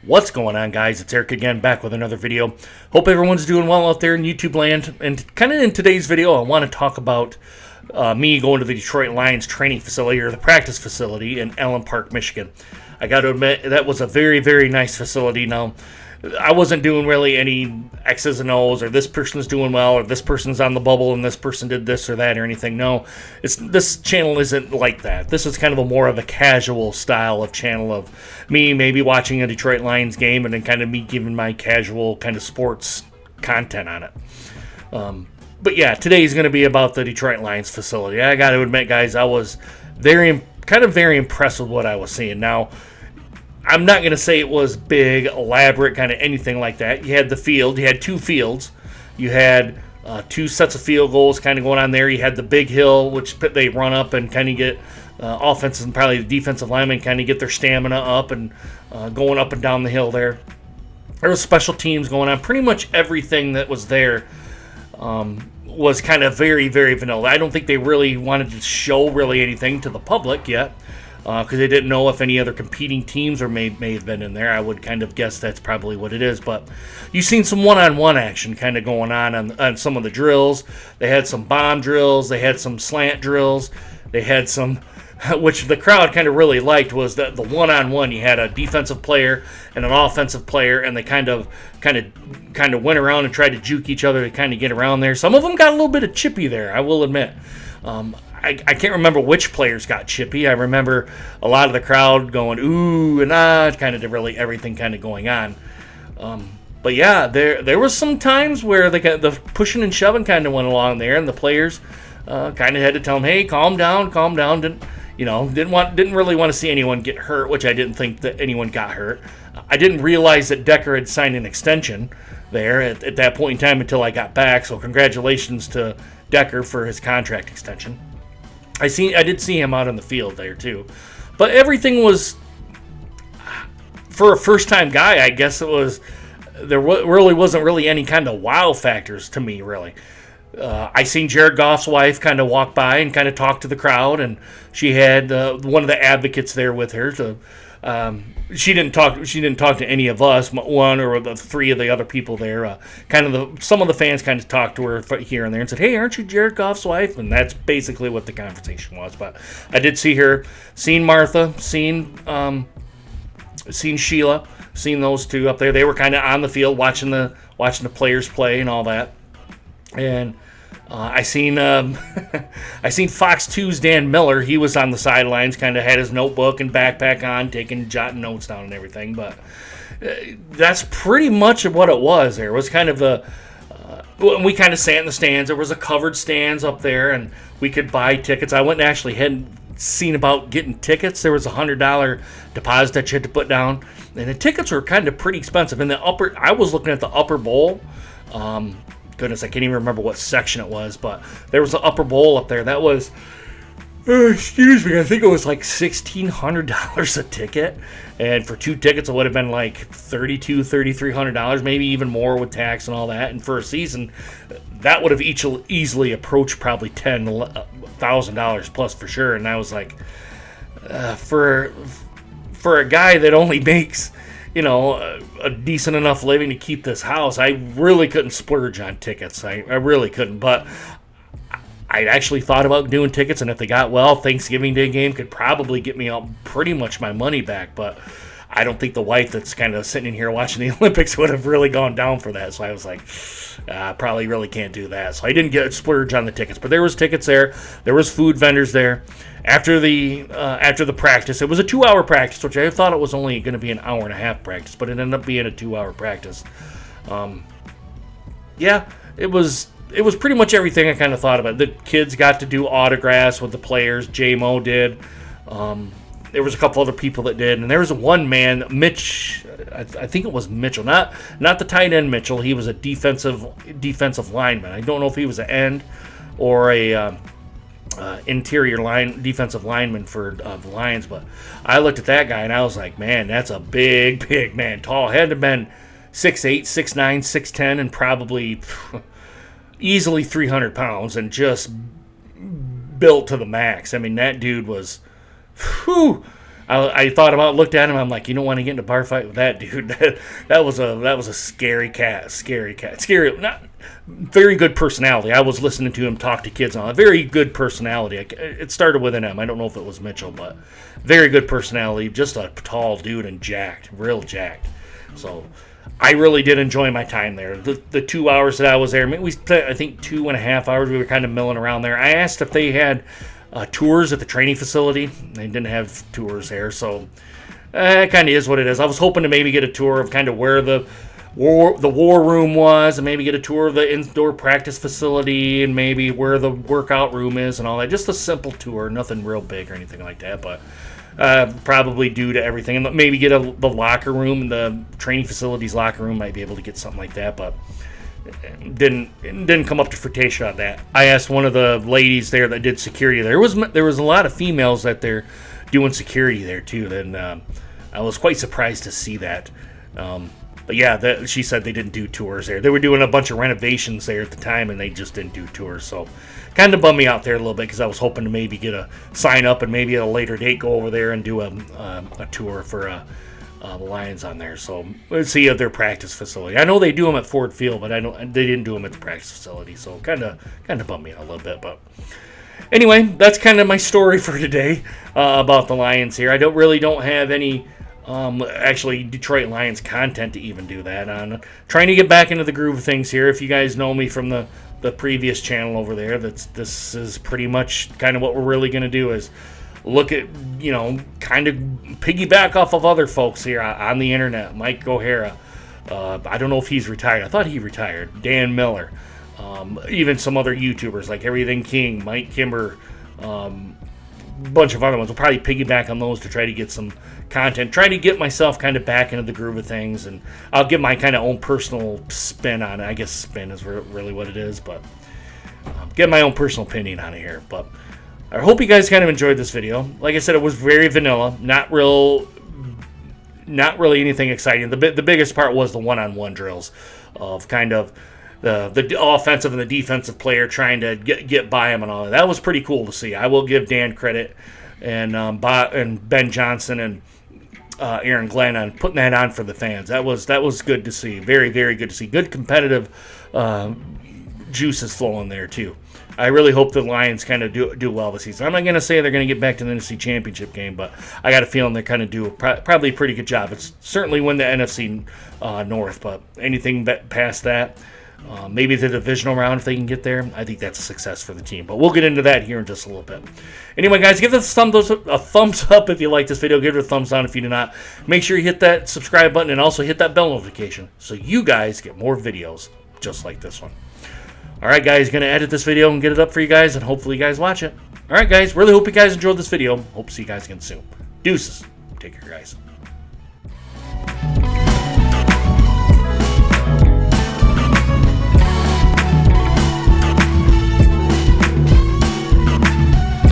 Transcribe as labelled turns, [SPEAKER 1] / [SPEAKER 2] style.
[SPEAKER 1] What's going on, guys? It's Eric again, back with another video. Hope everyone's doing well out there in YouTube land. And kind of in today's video, I want to talk about me going to the Detroit Lions training facility, or the practice facility in Allen Park, Michigan. I got to admit, that was a very, very nice facility. Now, I wasn't doing really any X's and O's, or this person's doing well, or this person's on the bubble, and this person did this or that, or anything. No, this channel isn't like that. This is kind of more of a casual style of channel of me maybe watching a Detroit Lions game, and then kind of me giving my casual kind of sports content on it. But yeah, today's going to be about the Detroit Lions facility. I got to admit, guys, I was very impressed with what I was seeing. Now, I'm not going to say it was big, elaborate, kind of anything like that. You had the field. You had two fields. You had two sets of field goals kind of going on there. You had the big hill, which they run up and kind of get offensive and probably the defensive linemen kind of get their stamina up and going up and down the hill there. There was special teams going on. Pretty much everything that was there was kind of very, very vanilla. I don't think they really wanted to show really anything to the public yet, because they didn't know if any other competing teams may have been in there. I would kind of guess that's probably what it is. But you've seen some one-on-one action kind of going on some of the drills. They had some bomb drills. They had some slant drills. They had some, which the crowd kind of really liked, was the one-on-one. You had a defensive player and an offensive player, and they kind of went around and tried to juke each other to kind of get around there. Some of them got a little bit of chippy there, I will admit. I can't remember which players got chippy. I remember a lot of the crowd going ooh and ah, kind of really everything kind of going on. But yeah, there was some times where the pushing and shoving kind of went along there, and the players kind of had to tell them, hey, calm down. Didn't really want to see anyone get hurt, which I didn't think that anyone got hurt. I didn't realize that Decker had signed an extension there at that point in time until I got back. So congratulations to Decker for his contract extension. I did see him out on the field there too, but everything was, for a first-time guy, I guess there really wasn't really any kind of wow factors to me, really. I seen Jared Goff's wife kind of walk by and kind of talk to the crowd, and she had one of the advocates there with her. She didn't talk to any of us, one or the three of the other people there. Some of the fans kind of talked to her here and there and said, "Hey, aren't you Jared Goff's wife?" And that's basically what the conversation was. But I did see her, seen Martha, seen Sheila, seen those two up there. They were kind of on the field watching the players play and all that. And I seen Fox 2's Dan Miller. He was on the sidelines, kind of had his notebook and backpack on, jotting notes down and everything. But that's pretty much what it was. There was kind of we kind of sat in the stands. There was a covered stands up there, and we could buy tickets. I went and actually hadn't seen about getting tickets. There was a $100 deposit that you had to put down, and the tickets were kind of pretty expensive. I was looking at the upper bowl. Goodness, I can't even remember what section it was, but there was an upper bowl up there. That was, excuse me, I think it was like $1,600 a ticket. And for two tickets, it would have been like $3,300, maybe even more with tax and all that. And for a season, that would have easily approached probably $10,000 plus for sure. And I was like, for a guy that only makes, a decent enough living to keep this house, I really couldn't splurge on tickets. I really couldn't. But I actually thought about doing tickets, and if they got well, Thanksgiving Day game could probably get me pretty much my money back. But I don't think the wife that's kind of sitting in here watching the Olympics would have really gone down for that. So I was like, I probably really can't do that. So I didn't get a splurge on the tickets. But there was tickets there. There was food vendors there. After the practice, it was a 2-hour practice, which I thought it was only going to be an hour and a half practice, but it ended up being a 2-hour practice. Yeah, it was pretty much everything I kind of thought about. The kids got to do autographs with the players. J-Mo did. There was a couple other people that did, and there was one man, Mitch. I think it was Mitchell, not the tight end Mitchell. He was a defensive lineman. I don't know if he was an end or a interior defensive lineman for the Lions, but I looked at that guy and I was like, man, that's a big man, tall. Had to have been 6'8", 6'9", 6'10", and probably easily 300 pounds, and just built to the max. I mean, that dude was, I thought about, looked at him. I'm like, you don't want to get in a bar fight with that dude. That was a scary cat. Scary. Not very good personality. I was listening to him talk to kids and all. Very good personality. It started with an M. I don't know if it was Mitchell, but very good personality. Just a tall dude and jacked, real jacked. So I really did enjoy my time there. The 2 hours that I was there, we spent, I think, 2.5 hours. We were kind of milling around there. I asked if they had tours at the training facility. They didn't have tours there, so it kind of is what it is. I was hoping to maybe get a tour of kind of where the war room was, and maybe get a tour of the indoor practice facility, and maybe where the workout room is and all that. Just a simple tour, nothing real big or anything like that, but probably due to everything. And maybe get the locker room, the training facility's locker room, might be able to get something like that, but didn't come up to fruition on that. I asked one of the ladies there that did security. There was a lot of females that they're doing security there too. Then I was quite surprised to see that. But yeah, she said they didn't do tours there. They were doing a bunch of renovations there at the time, and they just didn't do tours. So kind of bummed me out there a little bit, because I was hoping to maybe get a sign up and maybe at a later date go over there and do a tour for the Lions on there. So let's see at their practice facility. I know they do them at Ford Field, but they didn't do them at the practice facility. So kind of bummed me out a little bit. But anyway, that's kind of my story for today about the Lions here. I don't have any actually Detroit Lions content to even do that on. Trying to get back into the groove of things here. If you guys know me from the previous channel over there, this is pretty much kind of what we're really going to do, is look at, kind of piggyback off of other folks here on the internet. Mike O'Hara, I don't know if he's retired. I thought he retired. Dan Miller, even some other YouTubers like Everything King, Mike Kimber, bunch of other ones. We'll probably piggyback on those to try to get some content, try to get myself kind of back into the groove of things, and I'll give my kind of own personal spin on it. I guess spin is really what it is, but get my own personal opinion on it here. But I hope you guys kind of enjoyed this video. Like I said, it was very vanilla, not really anything exciting. The biggest part was the one-on-one drills of kind of the offensive and the defensive player trying to get by him and all that. That was pretty cool to see. I will give Dan credit, and Ben Johnson and Aaron Glenn on putting that on for the fans. That was good to see. Very, very good to see. Good competitive juices flowing there too. I really hope the Lions kind of do well this season. I'm not going to say they're going to get back to the NFC Championship game, but I got a feeling they kind of do probably a pretty good job. It's certainly win the NFC North, but anything past that, maybe the divisional round if they can get there, I think that's a success for the team. But we'll get into that here in just a little bit. Anyway, guys, give this a thumbs up if you like this video. Give it a thumbs down if you do not. Make sure you hit that subscribe button and also hit that bell notification so you guys get more videos just like this one. All right, guys, going to edit this video and get it up for you guys, and hopefully you guys watch it. All right, guys, really hope you guys enjoyed this video. Hope to see you guys again soon. Deuces. Take care, guys.